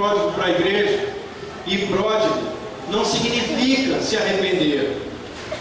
pródigo para a igreja. E pródigo não significa se arrepender.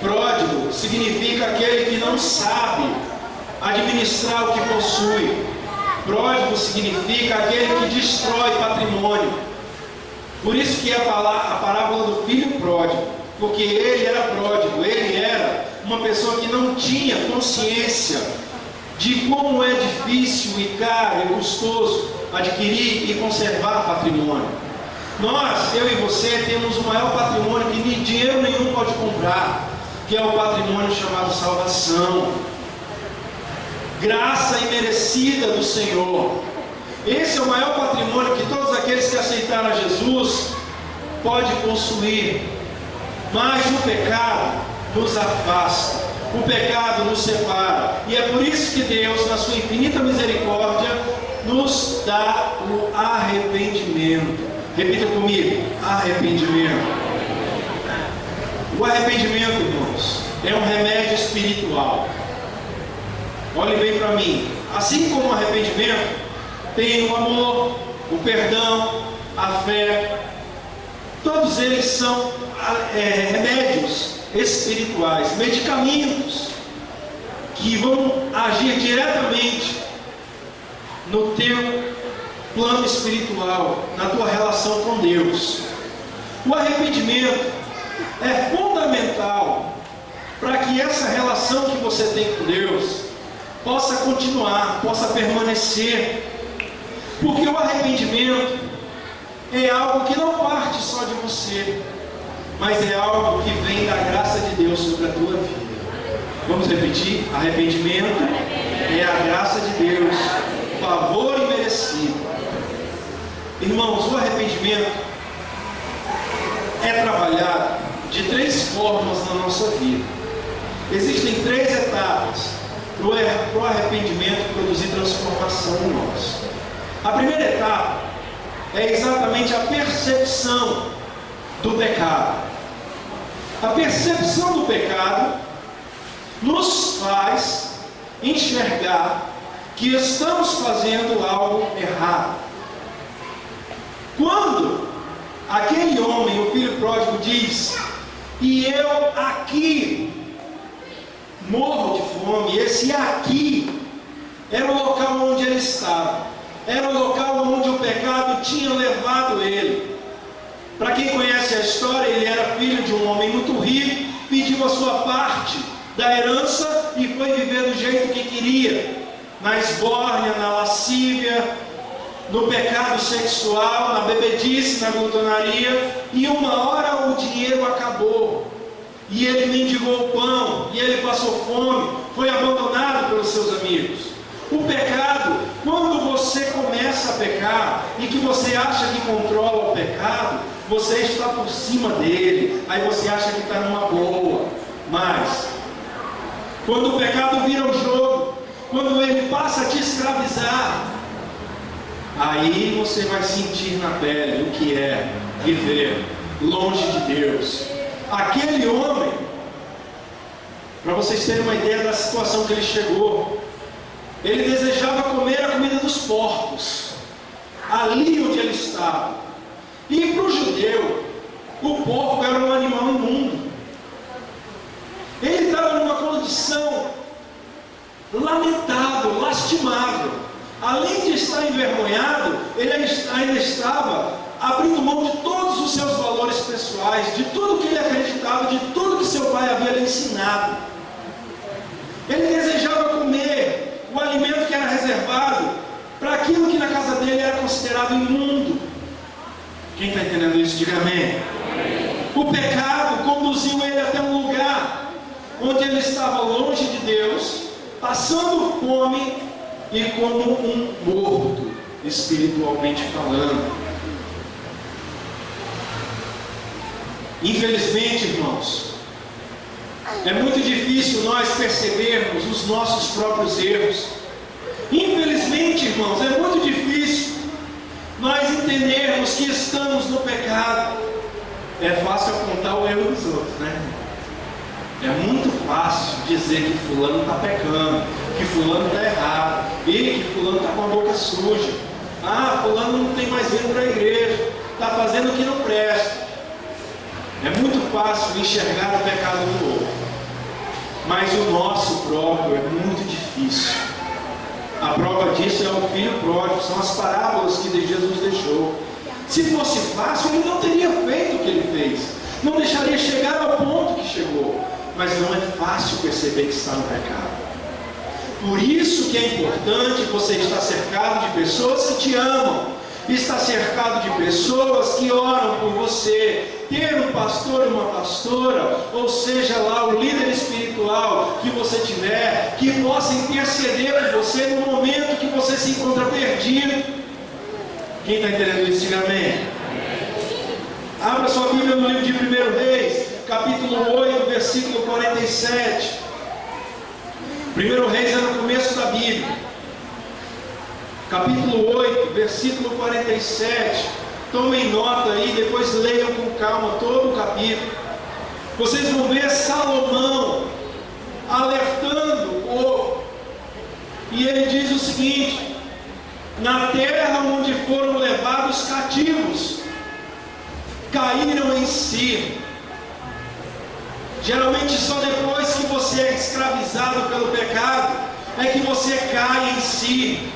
Pródigo significa aquele que não sabe administrar o que possui. Pródigo significa aquele que destrói patrimônio. Por isso que é a parábola do filho pródigo, porque ele era pródigo, ele era uma pessoa que não tinha consciência de como é difícil e caro e custoso adquirir e conservar patrimônio. Nós, eu e você, temos o maior patrimônio que nem dinheiro nenhum pode comprar, que é o patrimônio chamado salvação. Graça imerecida do Senhor. Esse é o maior patrimônio que todos aqueles que aceitaram a Jesus podem possuir. Mas o pecado nos afasta, o pecado nos separa. E é por isso que Deus, na sua infinita misericórdia, nos dá o arrependimento. Repita comigo: arrependimento. O arrependimento, irmãos, é um remédio espiritual. Olhe bem para mim. Assim como o arrependimento, tem o amor, o perdão, a fé. Todos eles são remédios espirituais, medicamentos que vão agir diretamente no teu plano espiritual, na tua relação com Deus. O arrependimento é fundamental para que essa relação que você tem com Deus possa continuar, possa permanecer. Porque o arrependimento é algo que não parte só de você, mas é algo que vem da graça de Deus sobre a tua vida. Vamos repetir? Arrependimento é a graça de Deus, favor imerecido. Irmãos, o arrependimento é trabalhado de 3 formas na nossa vida. Existem 3 etapas para o arrependimento produzir transformação em nós. A primeira etapa é exatamente a percepção do pecado. A percepção do pecado nos faz enxergar que estamos fazendo algo errado. Quando aquele homem, o filho pródigo, diz: e eu aqui morro de fome, esse aqui era o local onde ele estava, era o local onde o pecado tinha levado ele. Para quem conhece a história, ele era filho de um homem muito rico, pediu a sua parte da herança e foi viver do jeito que queria, na esbórnia, na lascívia, no pecado sexual, na bebedice, na glutonaria. E uma hora o dinheiro acabou, e ele mendigou o pão, e ele passou fome, foi abandonado pelos seus amigos. O pecado, quando você começa a pecar e que você acha que controla o pecado, você está por cima dele, aí você acha que está numa boa. Mas quando o pecado vira um jogo, quando ele passa a te escravizar, aí você vai sentir na pele o que é viver longe de Deus. Aquele homem, para vocês terem uma ideia da situação que ele chegou, ele desejava comer a comida dos porcos, ali onde ele estava. E para o judeu, o porco era um animal imundo. Ele estava numa condição lamentável, lastimável. Além de estar envergonhado, ele ainda estava abrindo mão de todos os seus valores pessoais, de tudo que ele acreditava, de tudo que seu pai havia lhe ensinado. Ele desejava comer o alimento que era reservado para aquilo que na casa dele era considerado imundo. Quem está entendendo isso, diga amém. O pecado conduziu ele até um lugar onde ele estava longe de Deus, passando fome e como um morto, espiritualmente falando. Infelizmente, irmãos, é muito difícil nós percebermos os nossos próprios erros. Infelizmente, irmãos, é muito difícil nós entendermos que estamos no pecado. É fácil apontar o erro dos outros, né? É muito fácil dizer que fulano está pecando, que fulano está errado, e que fulano está com a boca suja. Ah, fulano não tem mais vindo para a igreja, está fazendo o que não presta. É muito fácil enxergar o pecado do outro, mas o nosso próprio é muito difícil. A prova disso é o filho pródigo, são as parábolas que Jesus deixou. Se fosse fácil, ele não teria feito o que ele fez, não deixaria chegar ao ponto que chegou. Mas não é fácil perceber que está no pecado. Por isso que é importante você estar cercado de pessoas que te amam, estar cercado de pessoas que oram por você, ter um pastor e uma pastora, ou seja lá o líder espiritual que você tiver, que possa interceder por você no momento que você se encontra perdido. Quem está entendendo isso, diga amém. Abra sua Bíblia no livro de 1 Reis, capítulo 8, versículo 47. 1 Reis é no começo da Bíblia. Capítulo 8, versículo 47. Tomem nota aí, depois leiam com calma todo o capítulo. Vocês vão ver Salomão alertando o povo. E ele diz o seguinte: na terra onde foram levados cativos, caíram em si. Geralmente só depois que você é escravizado pelo pecado é que você cai em si.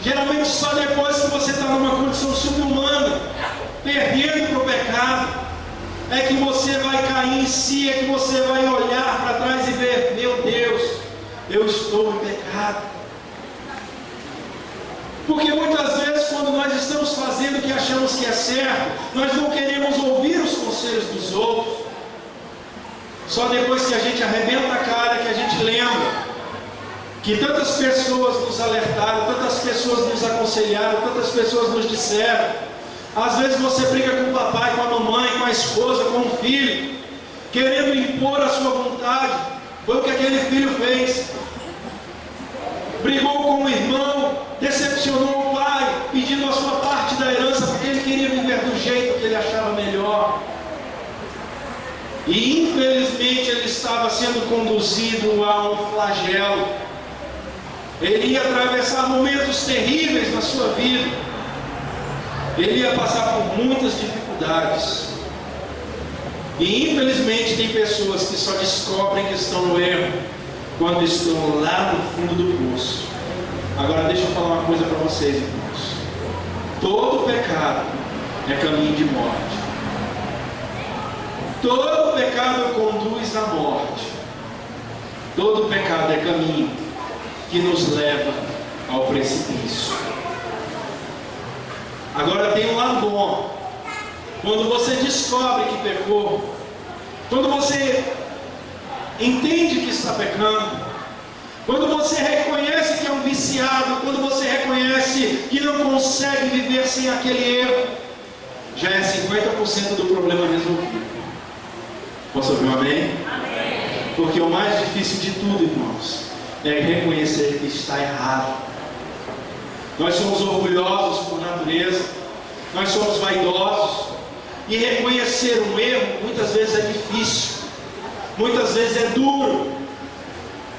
Geralmente só depois que você está numa condição subhumana, perdendo para o pecado, é que você vai cair em si, é que você vai olhar para trás e ver: meu Deus, eu estou em pecado. Porque muitas vezes, quando nós estamos fazendo o que achamos que é certo, nós não queremos ouvir os conselhos dos outros. Só depois que a gente arrebenta a cara que a gente lembra que tantas pessoas nos alertaram, tantas pessoas nos aconselharam, tantas pessoas nos disseram. Às vezes você briga com o papai, com a mamãe, com a esposa, com o filho, querendo impor a sua vontade. Foi o que aquele filho fez. Brigou com o irmão, decepcionou o pai, pedindo a sua parte da herança, porque ele queria viver do jeito que ele achava melhor. E infelizmente ele estava sendo conduzido a um flagelo. Ele ia atravessar momentos terríveis na sua vida. Ele ia passar por muitas dificuldades. E infelizmente tem pessoas que só descobrem que estão no erro quando estão lá no fundo do poço. Agora deixa eu falar uma coisa para vocês, irmãos. Todo pecado é caminho de morte. Todo pecado conduz à morte. Todo pecado é caminho que nos leva ao precipício. Agora tem um lado bom. Quando você descobre que pecou, quando você entende que está pecando, quando você reconhece que é um viciado, quando você reconhece que não consegue viver sem aquele erro, já é 50% do problema resolvido. Posso ouvir um amém? Amém? Porque o mais difícil de tudo, irmãos, é reconhecer que está errado. Nós somos orgulhosos por natureza, nós somos vaidosos, e reconhecer um erro muitas vezes é difícil, muitas vezes é duro.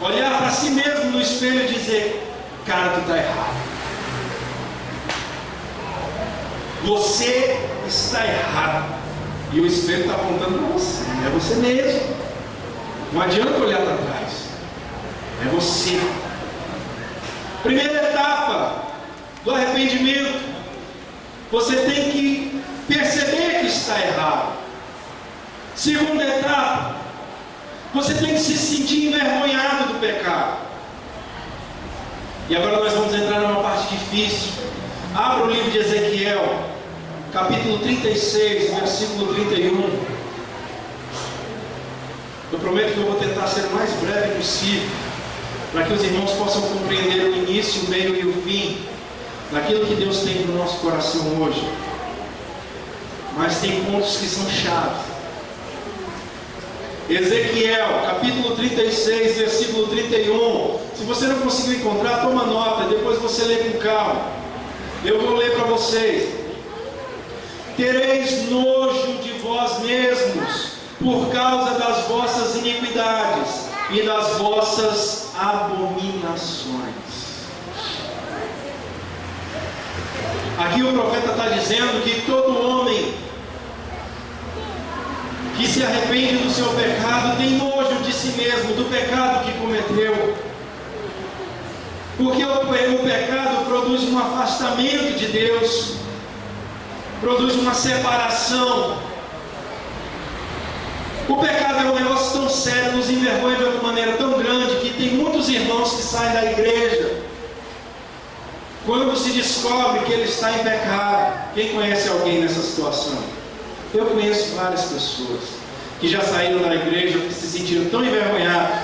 Olhar para si mesmo no espelho e dizer: cara, tu está errado, você está errado. E o espelho está apontando para você, é você mesmo. Não adianta olhar para trás, é você. Primeira etapa do arrependimento: você tem que perceber que está errado. Segunda etapa: você tem que se sentir envergonhado do pecado. E agora nós vamos entrar numa parte difícil. Abra o livro de Ezequiel, capítulo 36, versículo 31. Eu prometo que eu vou tentar ser o mais breve possível, para que os irmãos possam compreender o início, o meio e o fim daquilo que Deus tem no nosso coração hoje. Mas tem pontos que são chaves. Ezequiel, capítulo 36, versículo 31. Se você não conseguiu encontrar, toma nota, depois você lê com calma. Eu vou ler para vocês. Tereis nojo de vós mesmos, por causa das vossas iniquidades e das vossas abominações. Aqui o profeta está dizendo que todo homem que se arrepende do seu pecado tem nojo de si mesmo, do pecado que cometeu. Porque o pecado produz um afastamento de Deus, produz uma separação. O pecado é um negócio tão sério, nos envergonha de uma maneira tão grande, que tem muitos irmãos que saem da igreja quando se descobre que ele está em pecado. Quem conhece alguém nessa situação? Eu conheço várias pessoas que já saíram da igreja, que se sentiram tão envergonhados,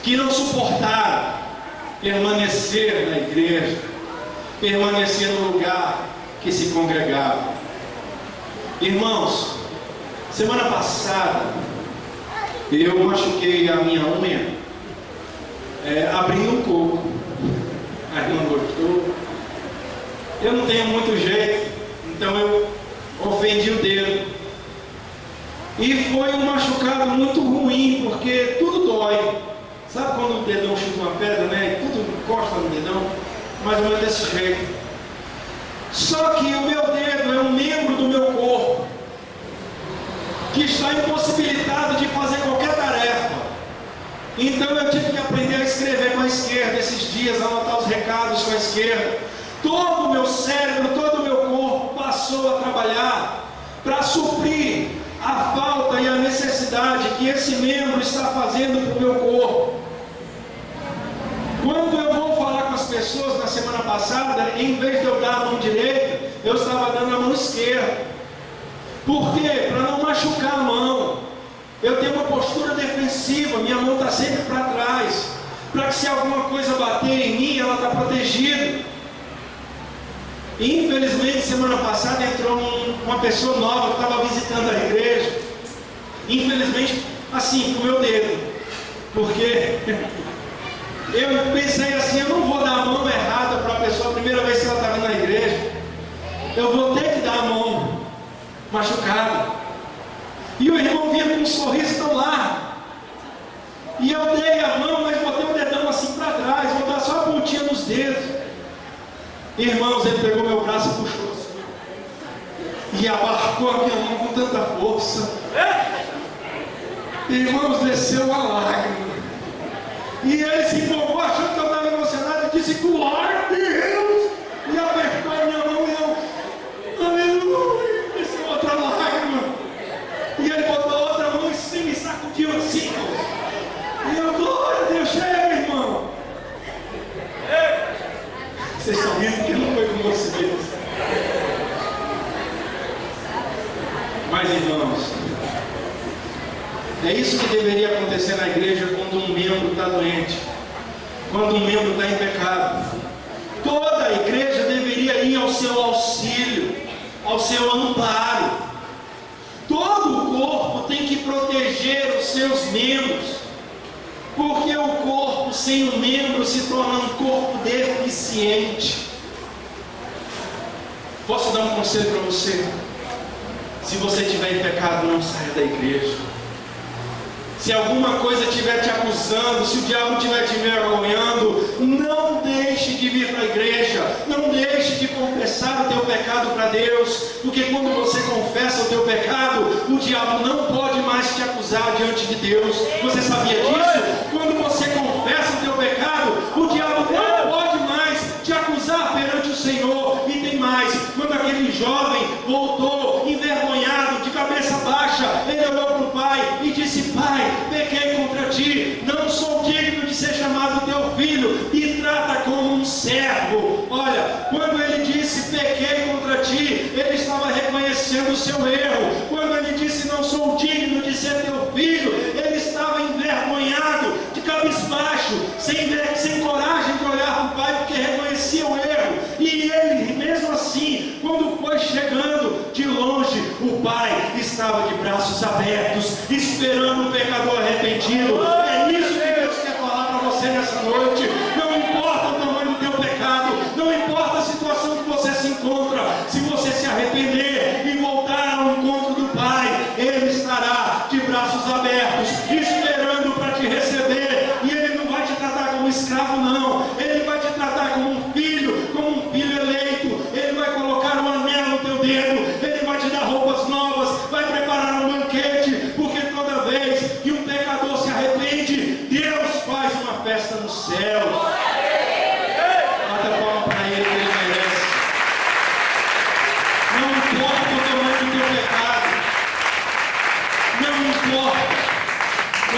que não suportaram permanecer na igreja, permanecer no lugar que se congregava. Irmãos, semana passada eu machuquei a minha unha abrindo um coco. A irmã gostou. Eu não tenho muito jeito, então eu ofendi o dedo. E foi um machucado muito ruim, porque tudo dói. Sabe quando o dedão chuta uma pedra, né? E tudo encosta no dedão? Mais ou menos desse jeito. Só que o meu dedo é um membro do meu corpo que está impossibilitado de fazer qualquer tarefa. Então eu tive que aprender a escrever com a esquerda esses dias, anotar os recados com a esquerda. Todo o meu cérebro, todo o meu corpo passou a trabalhar para suprir a falta e a necessidade que esse membro está fazendo para o meu corpo. Quando eu vou falar com as pessoas na semana passada, em vez de eu dar a mão direita, eu estava dando a mão esquerda. Por quê? Para não machucar a mão. Eu tenho uma postura defensiva, minha mão está sempre para trás, para que se alguma coisa bater em mim, ela está protegida. E infelizmente, semana passada entrou uma pessoa nova que estava visitando a igreja. Infelizmente, assim, com o meu dedo. Porque eu pensei assim, eu não vou dar a mão errada para a pessoa, a primeira vez que ela está vindo na igreja. Eu vou ter que dar a mão machucada. E o irmão vinha com um sorriso tão largo. E eu dei a mão, mas botei o dedão assim para trás, vou dar só a pontinha nos dedos. Irmãos, ele pegou meu braço e puxou assim. E abarcou a minha mão com tanta força. Irmãos, desceu uma lágrima. E ele se empolgou, achando que eu estava emocionado, e disse, glória a Deus! E apertou a minha mão e eu, aleluia! Desceu outra lágrima. E ele botou a outra mão e sim, me sacudiu assim. E eu, glória a Deus, chega, irmão. Vocês estão rindo porque não foi com vocês. Mas, irmãos, é isso que deveria acontecer na igreja quando um membro está doente, quando um membro está em pecado. Toda a igreja deveria ir ao seu auxílio, ao seu amparo. Todo o corpo tem que proteger os seus membros, porque o corpo sem um membro se torna um corpo deficiente. Posso dar um conselho para você? Se você estiver em pecado, não saia da igreja. Se alguma coisa estiver te acusando, se o diabo estiver te envergonhando, não deixe de vir para a igreja, não deixe de confessar o teu pecado para Deus, porque quando você confessa o teu pecado, o diabo não pode mais te acusar diante de Deus. Você sabia disso? Quando você confessa o teu pecado, o diabo não pode mais te acusar perante o Senhor. E tem mais, quando aquele jovem voltou envergonhado, de cabeça baixa, ele olhou para o pai e disse, pai, pequei contra ti, não sou digno de ser chamado teu filho, e trata como um servo. Olha, quando ele disse pequei contra ti, ele estava reconhecendo o seu erro. Quando ele disse não sou digno de ser teu filho, ele estava envergonhado, de cabisbaixo, sem coragem de olhar para o pai, porque reconhecia o erro. E ele, mesmo assim, quando foi chegando de longe, o pai estava de braços abertos, esperando o pecador arrependido. É isso que Deus quer falar para você nessa noite. Não importa o tamanho do teu pecado, não importa a situação que você se encontra, se você se arrepender e voltar ao encontro do Pai, Ele estará de braços abertos, esperando para te receber. E Ele não vai te tratar como escravo, não. Ele vai te tratar como um filho eleito.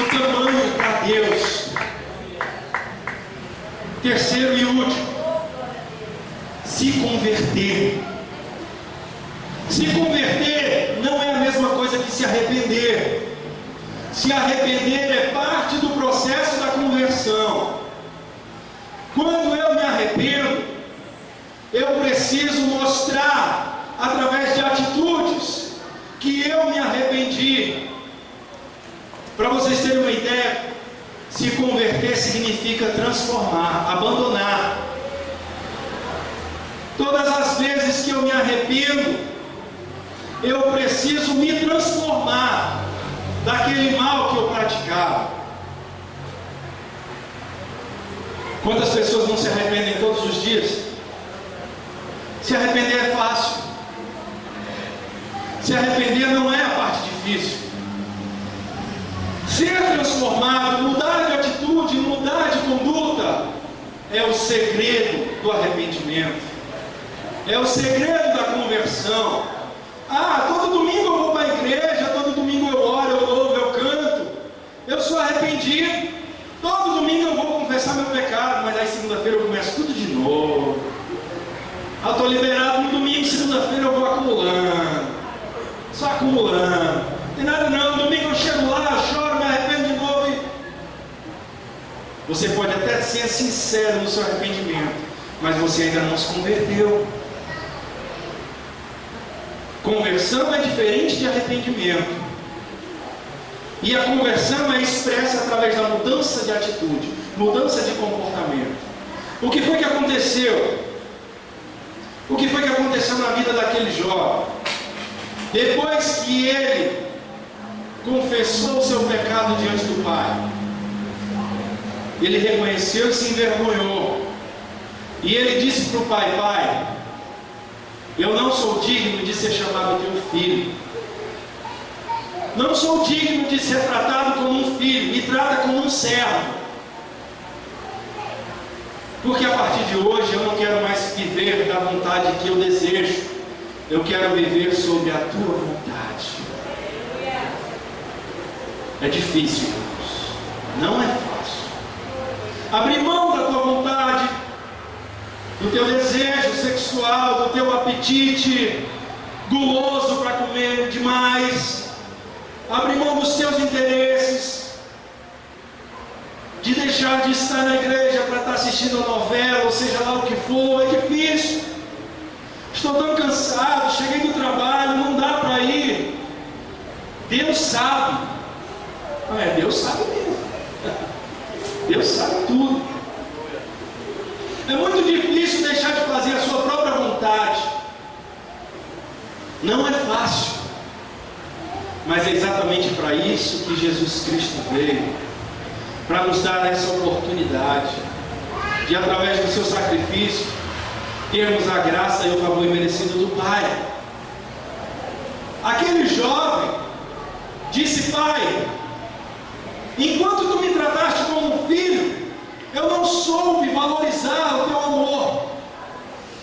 o tamanho para Deus. Terceiro e último, se converter. Se converter não é a mesma coisa que se arrepender. Se arrepender é parte do processo da conversão. Quando eu me arrependo, eu preciso mostrar, através de atitudes, que eu me arrependi. Para vocês terem uma ideia, se converter significa transformar, abandonar. Todas as vezes que eu me arrependo, eu preciso me transformar daquele mal que eu praticava. Quantas pessoas não se arrependem todos os dias? Se arrepender é fácil. Se arrepender não é a parte difícil. Ser transformado, mudar de atitude, mudar de conduta, é o segredo do arrependimento. É o segredo da conversão. Todo domingo eu vou para a igreja, todo domingo eu oro, eu louvo, eu canto. Eu sou arrependido. Todo domingo eu vou confessar meu pecado, mas aí segunda-feira eu começo tudo de novo. Eu estou liberado no domingo, segunda-feira eu vou acumulando. Só acumulando. Não tem nada não, domingo eu chego lá, choro, me arrependo de novo. Você pode até ser sincero no seu arrependimento, mas você ainda não se converteu. Conversão é diferente de arrependimento. E a conversão é expressa através da mudança de atitude, mudança de comportamento. O que foi que aconteceu? O que foi que aconteceu na vida daquele jovem? Depois que ele confessou o seu pecado diante do Pai, ele reconheceu e se envergonhou. E ele disse para o Pai: Pai, eu não sou digno de ser chamado teu filho. Não sou digno de ser tratado como um filho. Me trata como um servo. Porque a partir de hoje eu não quero mais viver da vontade que eu desejo. Eu quero viver sob a tua vontade. É difícil, irmãos. Não é fácil. Abrir mão da tua vontade, do teu desejo sexual, do teu apetite guloso para comer demais. Abrir mão dos teus interesses, de deixar de estar na igreja para estar assistindo a novela, ou seja lá o que for. É difícil. Estou tão cansado, cheguei do trabalho, não dá para ir. Deus sabe. Deus sabe mesmo. Deus sabe tudo. É muito difícil deixar de fazer a sua própria vontade. Não é fácil. Mas é exatamente para isso que Jesus Cristo veio. Para nos dar essa oportunidade de, através do seu sacrifício, termos a graça e o favor merecido do Pai. Aquele jovem disse: Pai, enquanto tu me trataste como um filho, eu não soube valorizar o teu amor.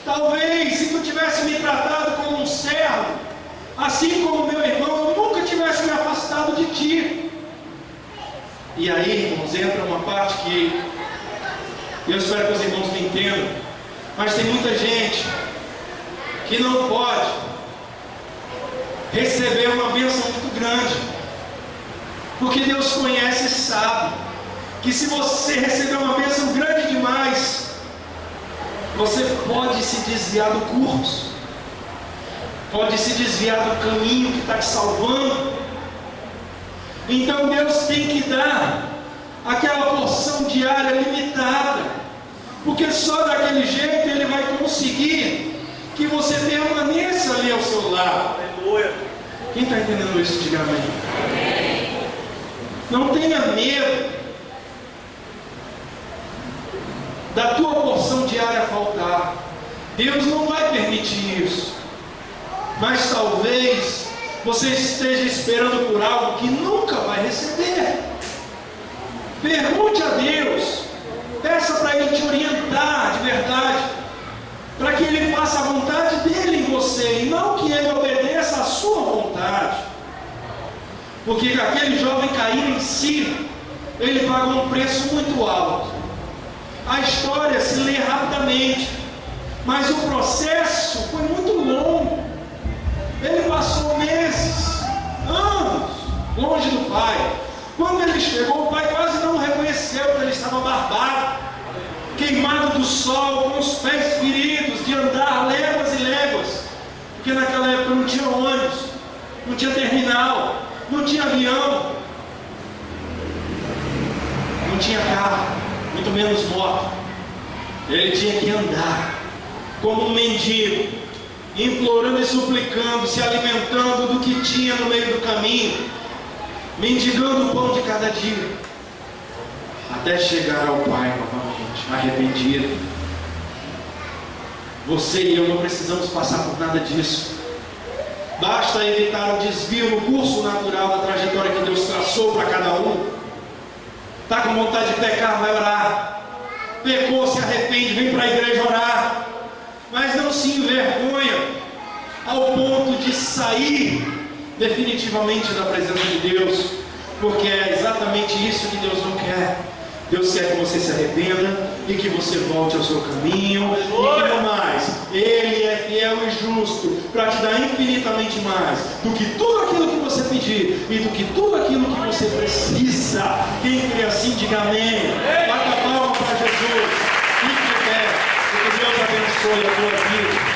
Talvez se tu tivesse me tratado como um servo, assim como meu irmão, eu nunca tivesse me afastado de ti. E aí, irmãos, entra uma parte que eu espero que os irmãos me entendam. Mas tem muita gente que não pode receber uma bênção muito grande, porque Deus conhece e sabe que se você receber uma bênção grande demais, você pode se desviar do curso, pode se desviar do caminho que está te salvando. Então Deus tem que dar aquela porção diária limitada, porque só daquele jeito Ele vai conseguir que você permaneça ali ao seu lado. Aleluia. Quem está entendendo isso, diga amém. Não tenha medo da tua porção diária faltar. Deus não vai permitir isso. Mas talvez você esteja esperando por algo que nunca vai receber. Pergunte a Deus, peça para Ele te orientar de verdade, para que Ele faça a vontade dEle em você, e não que Ele obedeça a sua vontade. Porque aquele jovem caiu em si, ele pagou um preço muito alto. A história se lê rapidamente, mas o processo foi muito longo. Ele passou meses, anos, longe do pai. Quando ele chegou, o pai quase não o reconheceu, porque ele estava barbado, queimado do sol, com os pés feridos, de andar léguas e léguas, porque naquela época não tinha ônibus, não tinha terminal, não tinha avião, não tinha carro, muito menos moto. Ele tinha que andar como um mendigo, implorando e suplicando, se alimentando do que tinha no meio do caminho, mendigando o pão de cada dia, até chegar ao Pai novamente, arrependido. Você e eu não precisamos passar por nada disso. Basta evitar o desvio no curso natural da trajetória que Deus traçou para cada um. Está com vontade de pecar, vai orar. Pecou, se arrepende, vem para a igreja orar. Mas não se envergonha ao ponto de sair definitivamente da presença de Deus, porque é exatamente isso que Deus não quer. Deus quer que você se arrependa e que você volte ao seu caminho, e que não mais, Ele é fiel e justo para te dar infinitamente mais do que tudo aquilo que você pedir e do que tudo aquilo que você precisa. Quem crê assim, diga amém. Bata a palma para Jesus, fique de pé, e que Deus abençoe a tua vida.